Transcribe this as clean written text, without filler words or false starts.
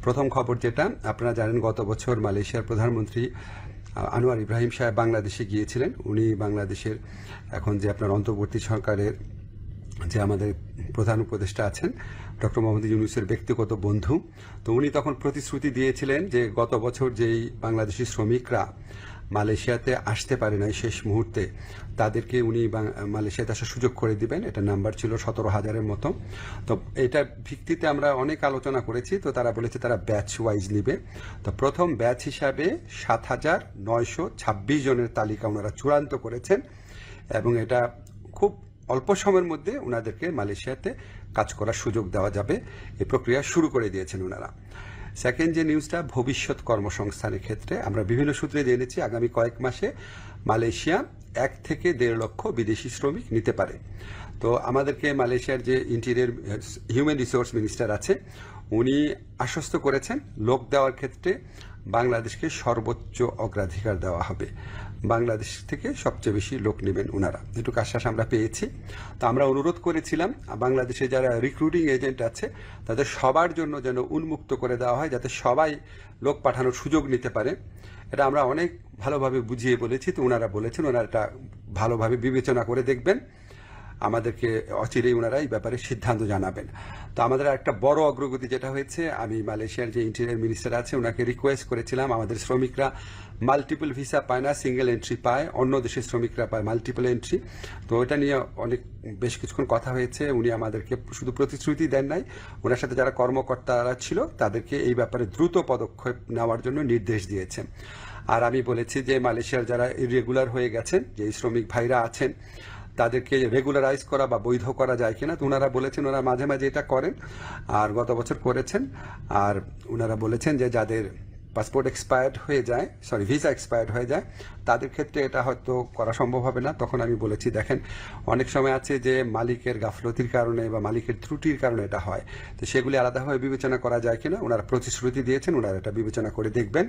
প্রথম খবর যেটা আপনারা জানেন, গত বছর মালয়েশিয়ার প্রধানমন্ত্রী আনোয়ার ইব্রাহিম সাহেব বাংলাদেশে গিয়েছিলেন। উনি বাংলাদেশের এখন যে আপনার অন্তর্বর্তী সরকারের যে আমাদের প্রধান উপদেষ্টা আছেন ডক্টর মোহাম্মদ ইউনূসের ব্যক্তিগত বন্ধু। তো উনি তখন প্রতিশ্রুতি দিয়েছিলেন যে গত বছর যেই বাংলাদেশি শ্রমিকরা মালয়েশিয়াতে আসতে পারে নাই শেষ মুহূর্তে, তাদেরকে উনি মালয়েশিয়াতে আসার সুযোগ করে দিবেন। এটা নাম্বার ছিল 17,000-এর মতো। তো এটার ভিত্তিতে আমরা অনেক আলোচনা করেছি। তো তারা বলেছে তারা ব্যাচ ওয়াইজ নিবে। তো প্রথম ব্যাচ হিসাবে 7,926 জনের তালিকা ওনারা চূড়ান্ত করেছেন এবং এটা খুব অল্প সময়ের মধ্যে ওনাদেরকে মালয়েশিয়াতে কাজ করার সুযোগ দেওয়া যাবে, এই প্রক্রিয়া শুরু করে দিয়েছেন ওনারা। সেকেন্ড যে নিউজটা, ভবিষ্যৎ কর্মসংস্থানের ক্ষেত্রে আমরা বিভিন্ন সূত্রে জেনেছি আগামী কয়েক মাসে মালয়েশিয়া 1 থেকে 1.5 লক্ষ বিদেশি শ্রমিক নিতে পারে। তো আমাদেরকে মালয়েশিয়ার যে ইন্টেরিয়র হিউম্যান রিসোর্স মিনিস্টার আছে, উনি আশ্বস্ত করেছেন লোক দেওয়ার ক্ষেত্রে বাংলাদেশকে সর্বোচ্চ অগ্রাধিকার দেওয়া হবে। বাংলাদেশ থেকে সবচেয়ে বেশি লোক নেবেন ওনারা, এটুকু আশ্বাস আমরা পেয়েছি। তো আমরা অনুরোধ করেছিলাম বাংলাদেশে যারা রিক্রুটিং এজেন্ট আছে তাদের সবার জন্য যেন উন্মুক্ত করে দেওয়া হয়, যাতে সবাই লোক পাঠানোর সুযোগ নিতে পারে। এটা আমরা অনেক ভালোভাবে বুঝিয়ে বলেছি। তো ওনারা বলেছেন ওনারা এটা ভালোভাবে বিবেচনা করে দেখবেন, আমাদেরকে অচিরেই ওনারা এই ব্যাপারে সিদ্ধান্ত জানাবেন। তো আমাদের একটা বড় অগ্রগতি যেটা হয়েছে, আমি মালয়েশিয়ার যে ইন্টেরিয়র মিনিস্টার আছে ওনাকে রিকোয়েস্ট করেছিলাম, আমাদের শ্রমিকরা মাল্টিপল ভিসা পায় না, সিঙ্গেল এন্ট্রি পায়, অন্য দেশের শ্রমিকরা পায় মাল্টিপল এন্ট্রি। তো এটা নিয়ে বেশ কিছুক্ষণ কথা হয়েছে। উনি আমাদেরকে শুধু প্রতিশ্রুতি দেন নাই, ওনার সাথে যারা কর্মকর্তারা ছিল তাদেরকে এই ব্যাপারে দ্রুত পদক্ষেপ নেওয়ার জন্য নির্দেশ দিয়েছেন। আর আমি বলেছি যে মালয়েশিয়ার যারা ইরেগুলার হয়ে গেছেন, যে শ্রমিক ভাইরা আছেন, তাদেরকে রেগুলারাইজ করা বা বৈধ করা যায় কিনা। তো ওনারা বলেছেন ওনারা মাঝে মাঝে এটা করেন, আর গত বছর করেছেন। আর ওনারা বলেছেন যে যাদের পাসপোর্ট এক্সপায়ার্ড হয়ে যায়, ভিসা এক্সপায়ার্ড হয়ে যায়, তাদের ক্ষেত্রে এটা হয়তো করা সম্ভব হবে না। তখন আমি বলেছি দেখেন, অনেক সময় আছে যে মালিকের গাফলতির কারণে বা মালিকের ত্রুটির কারণে এটা হয়, তো সেগুলি আলাদাভাবে বিবেচনা করা যায় কিনা। ওনারা প্রতিশ্রুতি দিয়েছেন, ওনারা এটা বিবেচনা করে দেখবেন।